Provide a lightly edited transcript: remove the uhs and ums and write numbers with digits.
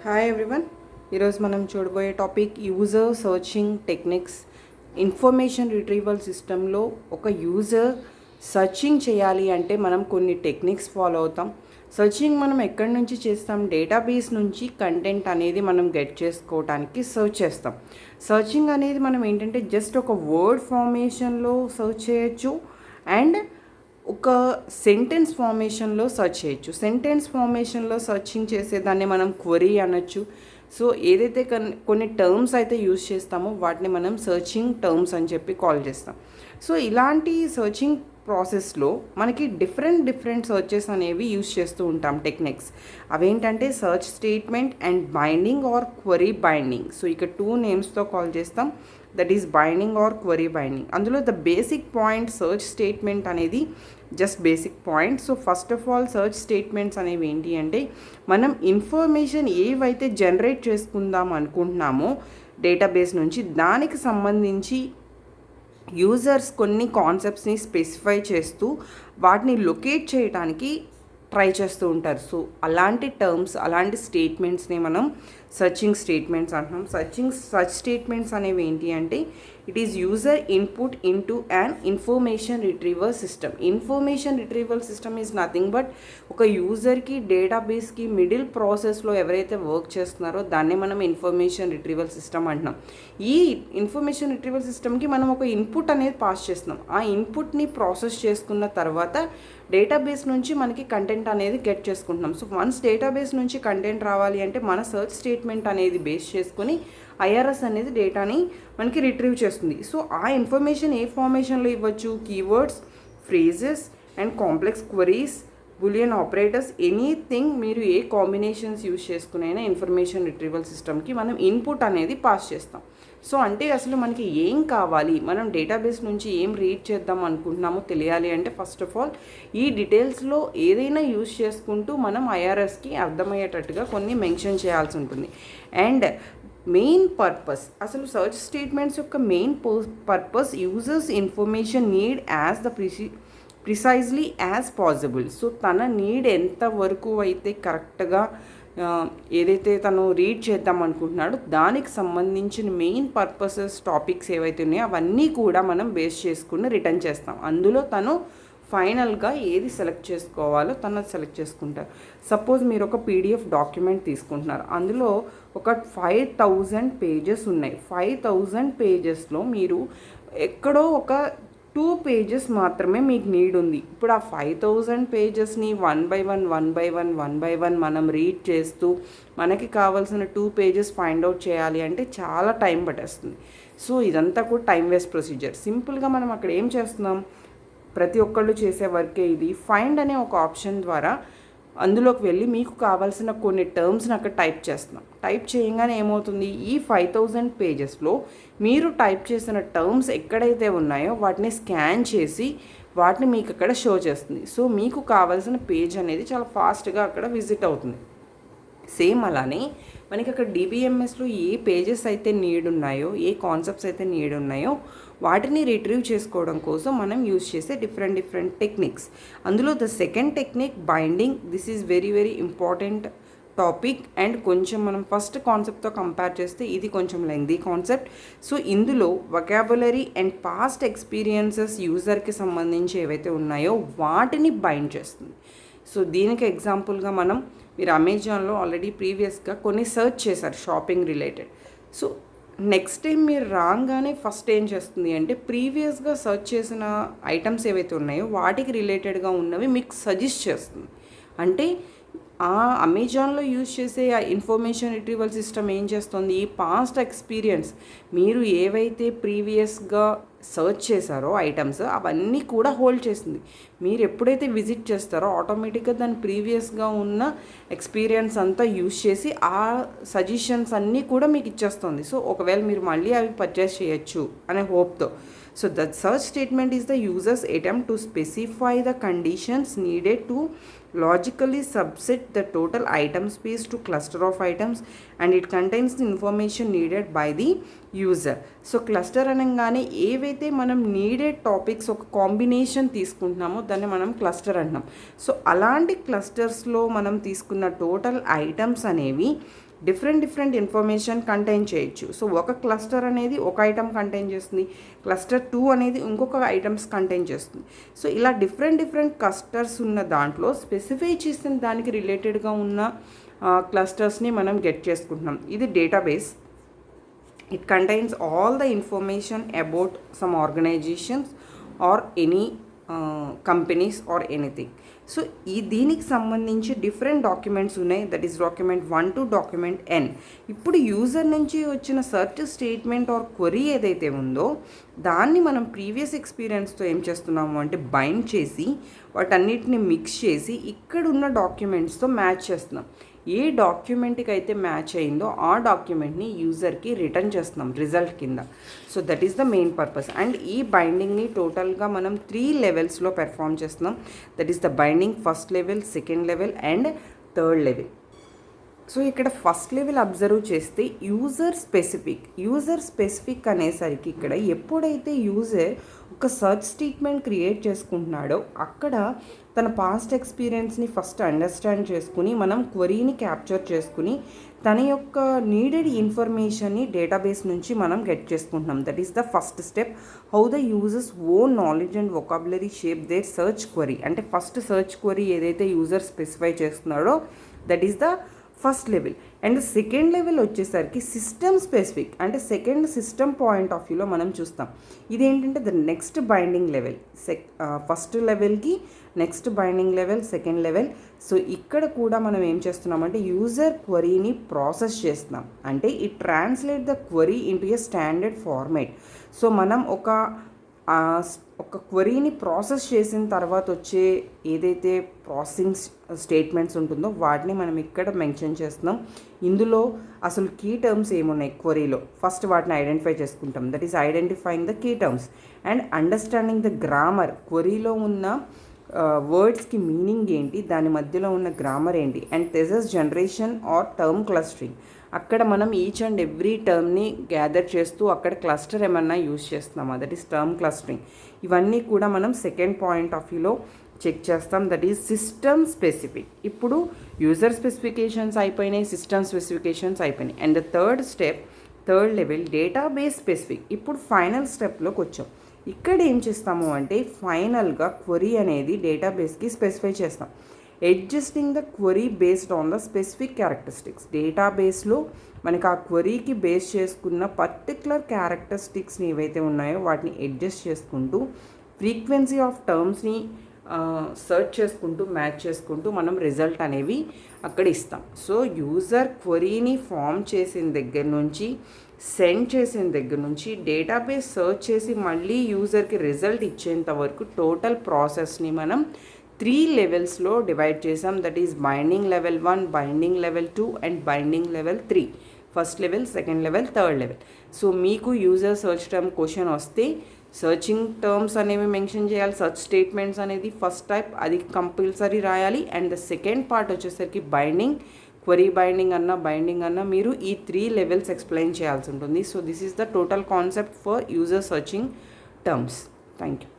Hi everyone. ఈరోజు మనం చూడబోయే topic user searching techniques. Information retrieval సిస్టంలో ఒక యూజర్ సర్చింగ్ చేయాలి అంటే మనం కొన్ని టెక్నిక్స్ ఫాలో అవుతాం. సర్చింగ్ మనం ఎక్కడి నుంచి చేస్తాం? డేటాబేస్ నుంచి కంటెంట్ అనేది మనం గెట్ చేసుకోవడానికి సర్చ్ చేస్తాం. సర్చింగ్ అనేది మనం ఏంటంటే జస్ట్ ఒక వర్డ్ ఫార్మేషన్లో సర్చ్ చేయొచ్చు అండ్ ఒక సెంటెన్స్ ఫార్మేషన్లో సర్చ్ చేయొచ్చు. సెంటెన్స్ ఫార్మేషన్లో సర్చింగ్ చేసేదాన్ని మనం క్వరీ అనొచ్చు. సో ఏదైతే కొన్ని టర్మ్స్ అయితే యూజ్ చేస్తామో వాటిని మనం సర్చింగ్ టర్మ్స్ అని చెప్పి కాల్ చేస్తాం. సో ఇలాంటి సర్చింగ్ ప్రాసెస్లో మనకి డిఫరెంట్ సర్చెస్ అనేవి యూజ్ చేస్తూ ఉంటాం టెక్నిక్స్. అవేంటంటే search statement and binding or query binding. So ఇక 2 నేమ్స్తో కాల్ చేస్తాం. That is binding or query binding. అందులో the basic point search statement అనేది just basic point. So first of all search statements అనేవి ఏంటి అంటే మనం ఇన్ఫర్మేషన్ ఏవైతే జనరేట్ చేసుకుందాం అనుకుంటున్నామో డేటాబేస్ నుంచి దానికి సంబంధించి యూజర్స్ కొన్ని కాన్సెప్ట్స్ని స్పెసిఫై చేస్తూ వాటిని లొకేట్ చేయడానికి ట్రై చేస్తూ ఉంటారు. సో అలాంటి టర్మ్స్, అలాంటి స్టేట్మెంట్స్ని మనం సర్చింగ్ స్టేట్మెంట్స్ అంటున్నాం. సర్చ్ స్టేట్మెంట్స్ అనేవి ఏంటి అంటే it is user input into an information retrieval system. Information retrieval system is nothing but ఒక యూజర్కి డేటాబేస్కి మిడిల్ ప్రాసెస్లో ఎవరైతే వర్క్ చేస్తున్నారో దాన్ని మనం ఇన్ఫర్మేషన్ రిట్రీవల్ సిస్టమ్ అంటున్నాం. ఈ ఇన్ఫర్మేషన్ రిట్రీవల్ సిస్టమ్కి మనం ఒక ఇన్పుట్ అనేది పాస్ చేస్తున్నాం. ఆ ఇన్పుట్ని ప్రాసెస్ చేసుకున్న తర్వాత డేటాబేస్ నుంచి మనకి కంటెంట్ అనేది గెట్ చేసుకుంటున్నాం. సో వన్స్ డేటాబేస్ నుంచి కంటెంట్ రావాలి అంటే మన సర్చ్ స్టేట్మెంట్ అనేది బేస్ చేసుకొని ఐఆర్ఎస్ అనేది డేటాని మనకి రిట్రీవ్ చేస్తుంది. సో ఆ ఇన్ఫర్మేషన్ ఏ ఫార్మేషన్లో ఇవ్వచ్చు? Keywords, phrases and complex queries, boolean operators, anything మీరు ఏ కాంబినేషన్స్ యూజ్ చేసుకునైనా ఇన్ఫర్మేషన్ రిట్రీవల్ సిస్టమ్కి మనం ఇన్పుట్ అనేది పాస్ చేస్తాం. సో అంటే అసలు మనకి ఏం కావాలి, మనం డేటాబేస్ నుంచి ఏం రీడ్ చేద్దాం అనుకుంటున్నామో తెలియాలి అంటే ఫస్ట్ ఆఫ్ ఆల్ ఈ డీటెయిల్స్లో ఏదైనా యూజ్ చేసుకుంటూ మనం ఐఆర్ఎస్కి అర్థమయ్యేటట్టుగా కొన్ని మెన్షన్ చేయాల్సి ఉంటుంది. అండ్ మెయిన్ పర్పస్, అసలు సర్చ్ స్టేట్మెంట్స్ యొక్క main purpose users information need as the precisely as possible. So తన నీడ్ ఎంతవరకు అయితే కరెక్ట్గా ఏదైతే తను రీడ్ చేద్దాం అనుకుంటున్నాడో దానికి సంబంధించిన మెయిన్ పర్పసెస్ టాపిక్స్ ఏవైతే ఉన్నాయో అవన్నీ కూడా మనం బేస్ చేసుకుని రిటర్న్ చేస్తాం. అందులో తను ఫైనల్గా ఏది సెలెక్ట్ చేసుకోవాలో తను సెలెక్ట్ చేసుకుంటారు. సపోజ్ మీరు ఒక పీడిఎఫ్ డాక్యుమెంట్ తీసుకుంటున్నారు, అందులో ఒక 5000 పేజెస్ ఉన్నాయి. 5000 పేజెస్లో మీరు ఎక్కడో ఒక 2 పేజెస్ మాత్రమే మీకు నీడ్ ఉంది. ఇప్పుడు ఆ 5000 పేజెస్ని వన్ బై వన్ మనం రీడ్ చేస్తూ మనకి కావాల్సిన 2 పేజెస్ ఫైండ్ అవుట్ చేయాలి అంటే చాలా టైం పట్టేస్తుంది. సో ఇదంతా కూడా టైం వేస్ట్ ప్రొసీజర్. సింపుల్గా మనం అక్కడ ఏం చేస్తున్నాం, ప్రతి ఒక్కళ్ళు చేసే వర్కే ఇది. ఫైండ్ అనే ఒక ఆప్షన్ ద్వారా అందులోకి వెళ్ళి మీకు కావాల్సిన కొన్ని టర్మ్స్ని అక్కడ టైప్ చేస్తున్నాం. టైప్ చేయగానే ఏమవుతుంది, ఈ 5000 పేజెస్లో మీరు టైప్ చేసిన టర్మ్స్ ఎక్కడైతే ఉన్నాయో వాటిని స్కాన్ చేసి వాటిని మీకు అక్కడ షో చేస్తుంది. సో మీకు కావాల్సిన పేజ్ అనేది చాలా ఫాస్ట్గా అక్కడ విజిట్ అవుతుంది. సేమ్ అలానే మనకి అక్కడ డిబిఎంఎస్లో ఏ పేజెస్ అయితే నీడ్ ఉన్నాయో, ఏ కాన్సెప్ట్స్ అయితే నీడ్ ఉన్నాయో వాటిని రిట్రీవ్ చేసుకోవడం కోసం మనం యూజ్ చేసే డిఫరెంట్ టెక్నిక్స్. అందులో the second technique binding. This is very important topic and కొంచెం మనం ఫస్ట్ కాన్సెప్ట్తో కంపేర్ చేస్తే ఇది కొంచెం లెంగ్దీ కాన్సెప్ట్. సో ఇందులో వొకాబులరీ అండ్ పాస్ట్ ఎక్స్పీరియన్సెస్ యూజర్కి సంబంధించి ఏవైతే ఉన్నాయో వాటిని బైండ్ చేస్తుంది. సో దీనికి ఎగ్జాంపుల్గా మీరు అమెజాన్లో ఆల్రెడీ ప్రీవియస్గా కొన్ని సర్చ్ చేశారు shopping related. So next time మీరు రాగానే ఫస్ట్ ఏం చేస్తుంది అంటే ప్రీవియస్గా సర్చ్ చేసిన ఐటమ్స్ ఏవైతే ఉన్నాయో వాటికి రిలేటెడ్గా ఉన్నవి మీకు సజెస్ట్ చేస్తుంది. అంటే ఆ అమెజాన్లో యూజ్ చేసే ఆ ఇన్ఫర్మేషన్ రిట్రీవల్ సిస్టమ్ ఏం చేస్తుంది, ఈ పాస్ట్ ఎక్స్పీరియన్స్ మీరు ఏవైతే ప్రీవియస్గా సర్చ్ చేశారో ఐటమ్స్ అవన్నీ కూడా హోల్డ్ చేస్తుంది. మీరు ఎప్పుడైతే విజిట్ చేస్తారో ఆటోమేటిక్గా దాని ప్రీవియస్గా ఉన్న ఎక్స్పీరియన్స్ అంతా యూజ్ చేసి ఆ సజెషన్స్ అన్నీ కూడా మీకు ఇచ్చేస్తుంది. సో ఒకవేళ మీరు మళ్ళీ అవి పర్చేస్ చేయొచ్చు అనే హోప్తో. So the search statement is the user's attempt to specify the conditions needed to logically subset the total item space to cluster of items and it contains the information needed by the user. So cluster అనగానే ఏవైతే మనం needed topics ఒక combination తీసుకుంటున్నామో దాన్ని మనం cluster అంటున్నాం. So అలాంటి క్లస్టర్స్లో మనం తీసుకున్న టోటల్ ఐటమ్స్ అనేవి డిఫరెంట్ ఇన్ఫర్మేషన్ కంటైన్ చేయొచ్చు. సో ఒక క్లస్టర్ అనేది ఒక ఐటమ్ కంటైన్ చేస్తుంది, క్లస్టర్ 2 అనేది ఇంకొక ఐటమ్స్ కంటైన్ చేస్తుంది. సో ఇలా డిఫరెంట్ క్లస్టర్స్ ఉన్న దాంట్లో స్పెసిఫై చేసిన దానికి రిలేటెడ్గా ఉన్న క్లస్టర్స్ని మనం గెట్ చేసుకుంటున్నాం. ఇది database. It contains all the information about some organizations or any companies or anything. So దీనికి సంబంధించి డిఫరెంట్ డాక్యుమెంట్స్ ఉన్నాయి. That is document 1 to document N. ఇప్పుడు యూజర్ నుంచి వచ్చిన సెర్చ్ స్టేట్మెంట్ ఆర్ క్వరీ ఏదైతే ఉందో దాన్ని మనం ప్రీవియస్ ఎక్స్పీరియన్స్తో ఏం చేస్తున్నాము అంటే బైండ్ చేసి వాటన్నిటిని మిక్స్ చేసి ఇక్కడున్న డాక్యుమెంట్స్తో మ్యాచ్ చేస్తున్నాం. ఏ డాక్యుమెంట్కి అయితే మ్యాచ్ అయిందో ఆ డాక్యుమెంట్ని యూజర్కి రిటర్న్ చేస్తున్నాం రిజల్ట్ కింద. So that is the main purpose. And ఈ బైండింగ్ని టోటల్గా మనం 3 లెవెల్స్లో పెర్ఫామ్ చేస్తున్నాం. That is the binding first level, second level and third level. So ఇక్కడ ఫస్ట్ లెవెల్ అబ్జర్వ్ చేస్తే యూజర్ స్పెసిఫిక్ అనేసరికి ఇక్కడ ఎప్పుడైతే యూజర్ ఒక సర్చ్ స్టేట్మెంట్ క్రియేట్ చేసుకుంటున్నాడో అక్కడ తన పాస్ట్ ఎక్స్పీరియన్స్ని ఫస్ట్ అండర్స్టాండ్ చేసుకుని మనం క్వరీని క్యాప్చర్ చేసుకుని తన యొక్క నీడెడ్ ఇన్ఫర్మేషన్ని డేటాబేస్ నుంచి మనం గెట్ చేసుకుంటున్నాం. That is the first step. How the users own knowledge and vocabulary shape their search query. అంటే ఫస్ట్ సర్చ్ క్వరీ ఏదైతే యూజర్ స్పెసిఫై చేస్తున్నాడో that is the first level. And second level వచ్చేసరికి system specific, అంటే second system point of వ్యూలో మనం చూస్తాం. ఇదేంటంటే the next binding level. First లెవెల్కి next binding level, second level. So ఇక్కడ కూడా మనం ఏం చేస్తున్నామంటే యూజర్ క్వరీని ప్రాసెస్ చేస్తున్నాం. అంటే it translate the query into A standard format. So మనం ఒక క్వరీని ప్రాసెస్ చేసిన తర్వాత వచ్చే ఏదైతే ప్రాసెసింగ్ స్టేట్మెంట్స్ ఉంటుందో వాటిని మనం ఇక్కడ మెన్షన్ చేస్తున్నాం. ఇందులో అసలు కీ టర్మ్స్ ఏమున్నాయి క్వరీలో, ఫస్ట్ వాటిని ఐడెంటిఫై చేసుకుంటాం. That is identifying the key terms and understanding the grammar. క్వరీలో ఉన్న వర్డ్స్కి మీనింగ్ ఏంటి, దాని మధ్యలో ఉన్న గ్రామర్ ఏంటి, and thesaurus generation or term clustering. అక్కడ మనం ఈచ్ అండ్ ఎవ్రీ టర్మ్ని గ్యాదర్ చేస్తూ అక్కడ క్లస్టర్ ఏమన్నా యూజ్ చేస్తున్నామా, దట్ ఈస్ టర్మ్ క్లస్టరింగ్. ఇవన్నీ కూడా మనం సెకండ్ పాయింట్ ఆఫ్ వ్యూలో చెక్ చేస్తాం. That is system specific. ఇప్పుడు యూజర్ స్పెసిఫికేషన్స్ అయిపోయినాయి, సిస్టమ్ స్పెసిఫికేషన్స్ అయిపోయినాయి. And the third level database specific. ఇప్పుడు ఫైనల్ స్టెప్లోకి వచ్చాం. ఇక్కడ ఏం చేస్తాము అంటే ఫైనల్గా క్వరీ అనేది డేటాబేస్కి స్పెసిఫై చేస్తాం. Adjusting the query based on the specific characteristics. డేటాబేస్లో మనకు ఆ క్వరీకి బేస్ చేసుకున్న పర్టికులర్ క్యారెక్టరిస్టిక్స్ని ఏవైతే ఉన్నాయో వాటిని అడ్జస్ట్ చేసుకుంటూ ఫ్రీక్వెన్సీ ఆఫ్ టర్మ్స్ని సర్చ్ చేసుకుంటూ మ్యాచ్ చేసుకుంటూ మనం రిజల్ట్ అనేవి అక్కడ ఇస్తాం. సో యూజర్ క్వరీని ఫామ్ చేసిన దగ్గర నుంచి, సెండ్ చేసిన దగ్గర నుంచి, డేటాబేస్ సర్చ్ చేసి మళ్ళీ యూజర్కి రిజల్ట్ ఇచ్చేంత వరకు టోటల్ ప్రాసెస్ని మనం 3 లెవెల్స్లో డివైడ్ చేసాం. That is binding level 1, binding level 2 and binding level 3. First level, second level, third level. So మీకు యూజర్ సర్చ్ టర్మ్ క్వశ్చన్ వస్తే సర్చింగ్ టర్మ్స్ అనేవి మెన్షన్ చేయాలి. సర్చ్ స్టేట్మెంట్స్ అనేది ఫస్ట్ టైప్, అది కంపల్సరీ రాయాలి. అండ్ ద సెకండ్ పార్ట్ వచ్చేసరికి binding, query binding అన్న మీరు ఈ 3 లెవెల్స్ ఎక్స్ప్లెయిన్ చేయాల్సి ఉంటుంది. So this is the total concept for user searching terms. Thank you.